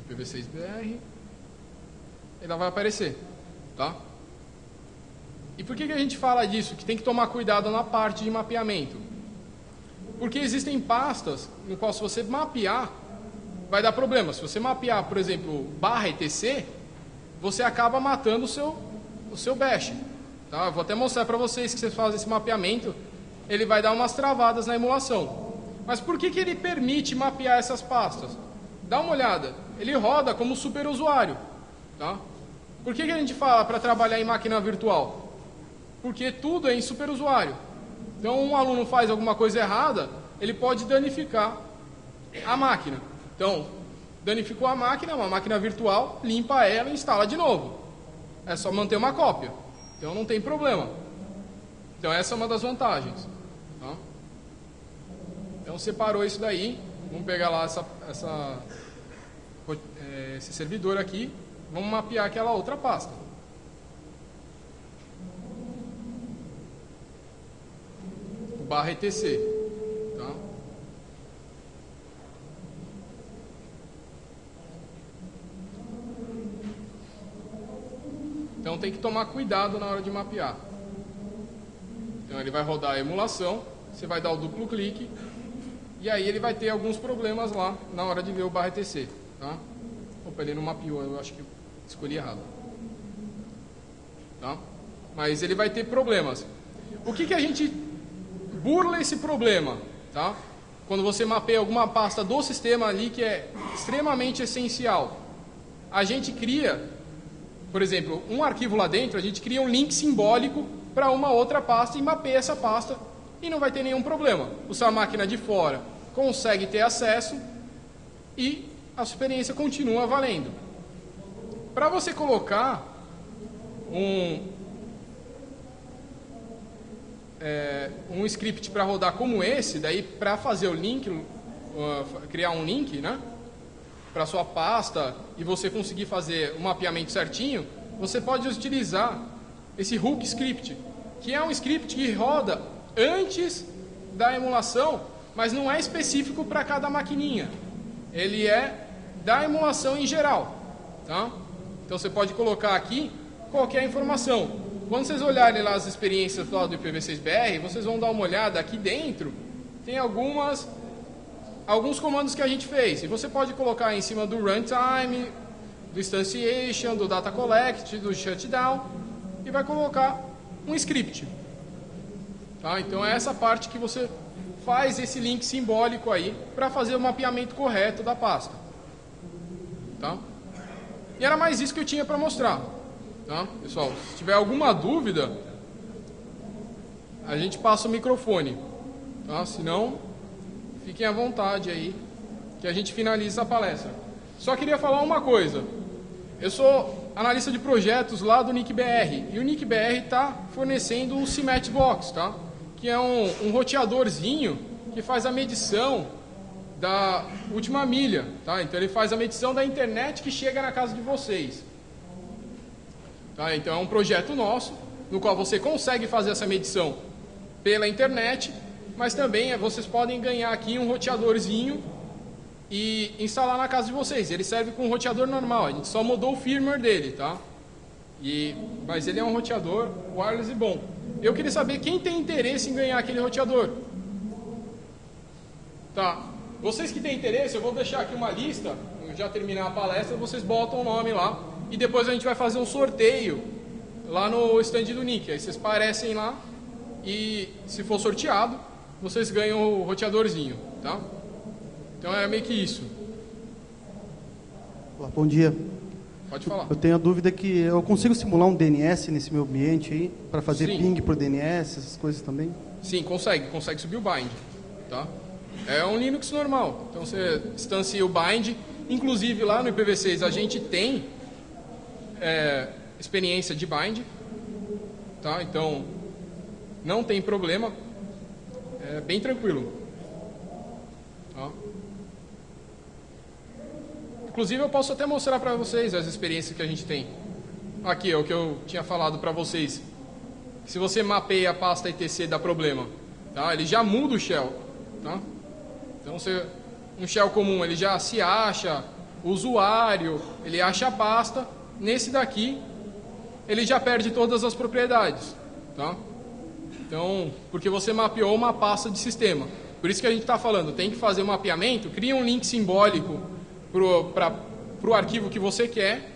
IPv6BR, ela vai aparecer, tá? E por que a gente fala disso? Que tem que tomar cuidado na parte de mapeamento. Porque existem pastas no qual, se você mapear, vai dar problema. Se você mapear, por exemplo, /etc, você acaba matando o seu bash. Tá? Eu vou até mostrar para vocês que você faz esse mapeamento, ele vai dar umas travadas na emulação. Mas por que ele permite mapear essas pastas? Dá uma olhada, ele roda como superusuário. Tá? Por que a gente fala para trabalhar em máquina virtual? Porque tudo é em superusuário. Então, um aluno faz alguma coisa errada, ele pode danificar a máquina. Então, danificou a máquina, uma máquina virtual, limpa ela e instala de novo. É só manter uma cópia. Então não tem problema. Então essa é uma das vantagens. Tá? Então separou isso daí. Vamos pegar lá esse servidor aqui. Vamos mapear aquela outra pasta. O /etc. Tá? Então tem que tomar cuidado na hora de mapear. Então ele vai rodar a emulação, você vai dar o duplo clique, e aí ele vai ter alguns problemas lá na hora de ver o /etc. Tá? Opa, ele não mapeou, eu acho que escolhi errado. Tá? Mas ele vai ter problemas. O que a gente burla esse problema? Tá? Quando você mapeia alguma pasta do sistema ali que é extremamente essencial, a gente cria, por exemplo, um arquivo lá dentro, a gente cria um link simbólico para uma outra pasta e mapeia essa pasta e não vai ter nenhum problema. A sua máquina de fora consegue ter acesso e a experiência continua valendo. Para você colocar um script para rodar como esse, daí para fazer o link, criar um link, né? Para sua pasta e você conseguir fazer o mapeamento certinho, você pode utilizar esse hook script, que é um script que roda antes da emulação, mas não é específico para cada maquininha. Ele é da emulação em geral. Tá? Então você pode colocar aqui qualquer informação. Quando vocês olharem lá as experiências lá do IPv6BR, vocês vão dar uma olhada aqui dentro, tem alguns comandos que a gente fez. E você pode colocar em cima do runtime, do instantiation, do data collect, do shutdown, e vai colocar um script. Tá? Então é essa parte que você faz esse link simbólico aí para fazer o mapeamento correto da pasta. Tá? E era mais isso que eu tinha para mostrar. Tá? Pessoal, se tiver alguma dúvida, a gente passa o microfone. Tá? Se não, fiquem à vontade aí, que a gente finaliza a palestra. Só queria falar uma coisa. Eu sou analista de projetos lá do NIC-BR, e o NIC-BR está fornecendo o CMAT Box, tá? Que é um roteadorzinho que faz a medição da última milha. Tá? Então ele faz a medição da internet que chega na casa de vocês. Tá? Então é um projeto nosso, no qual você consegue fazer essa medição pela internet, mas também vocês podem ganhar aqui um roteadorzinho e instalar na casa de vocês. Ele serve com um roteador normal, a gente só mudou o firmware dele. Tá? Mas ele é um roteador wireless e bom. Eu queria saber quem tem interesse em ganhar aquele roteador. Tá. Vocês que têm interesse, eu vou deixar aqui uma lista, já terminar a palestra, vocês botam o nome lá e depois a gente vai fazer um sorteio lá no stand do Nick. Aí vocês aparecem lá e se for sorteado, vocês ganham o roteadorzinho, tá? Então é meio que isso. Olá, bom dia. Pode falar. Eu tenho a dúvida que eu consigo simular um DNS nesse meu ambiente aí, para fazer Sim. ping por DNS, essas coisas também? Sim, consegue subir o bind, tá? É um Linux normal, então você instancia o bind, inclusive lá no IPv6 a gente tem experiência de bind, tá? Então não tem problema, é bem tranquilo, tá? Inclusive eu posso até mostrar para vocês as experiências que a gente tem. Aqui é o que eu tinha falado para vocês. Se você mapeia a pasta etc dá problema, tá? Ele já muda o shell, tá? Então um shell comum ele já se acha o usuário, ele acha a pasta. Nesse daqui ele já perde todas as propriedades, tá? Então porque você mapeou uma pasta de sistema. Por isso que a gente está falando, tem que fazer um mapeamento, cria um link simbólico para o arquivo que você quer,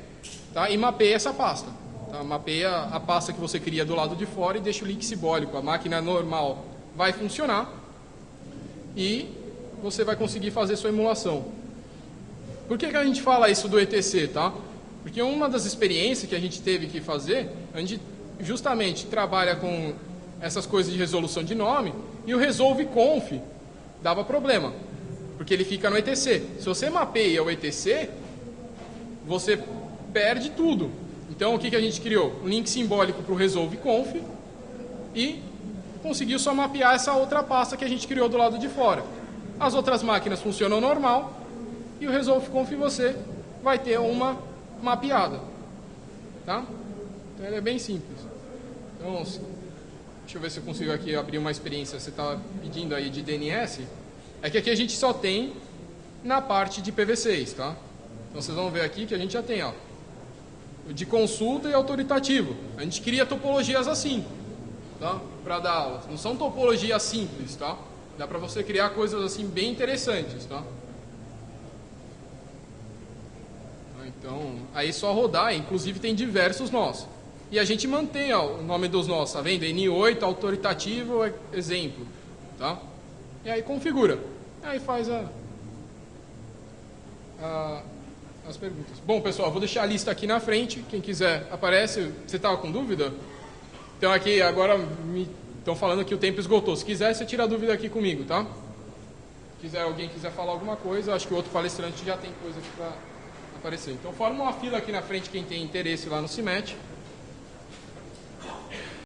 tá? E mapeia essa pasta, tá? Mapeia a pasta que você cria do lado de fora e deixa o link simbólico. A máquina normal vai funcionar e você vai conseguir fazer sua emulação. Por que a gente fala isso do ETC, tá? Porque uma das experiências que a gente teve que fazer, a gente justamente trabalha com essas coisas de resolução de nome e o resolve conf dava problema. Porque ele fica no ETC. Se você mapeia o ETC, você perde tudo. Então, o que a gente criou? Um link simbólico para o resolve conf e conseguiu só mapear essa outra pasta que a gente criou do lado de fora. As outras máquinas funcionam normal e o resolve conf você vai ter uma mapeada. Tá? Então, ele é bem simples. Então, deixa eu ver se eu consigo aqui abrir uma experiência. Você está pedindo aí de DNS. É que aqui a gente só tem na parte de IPv6, tá? Então vocês vão ver aqui que a gente já tem, ó, de consulta e autoritativo. A gente cria topologias assim, tá? Para dar aulas. Não são topologias simples, tá? Dá para você criar coisas assim bem interessantes, tá? Então, aí só rodar, inclusive tem diversos nós. E a gente mantém, ó, o nome dos nós, tá vendo? N8, autoritativo, exemplo, tá? E aí configura. Aí faz as perguntas. Bom, pessoal, vou deixar a lista aqui na frente. Quem quiser, aparece. Você estava com dúvida? Então aqui, agora me estão falando que o tempo esgotou. Se quiser, você tira a dúvida aqui comigo, tá? Se alguém quiser falar alguma coisa, acho que o outro palestrante já tem coisa aqui para aparecer. Então forma uma fila aqui na frente quem tem interesse lá no CIMET.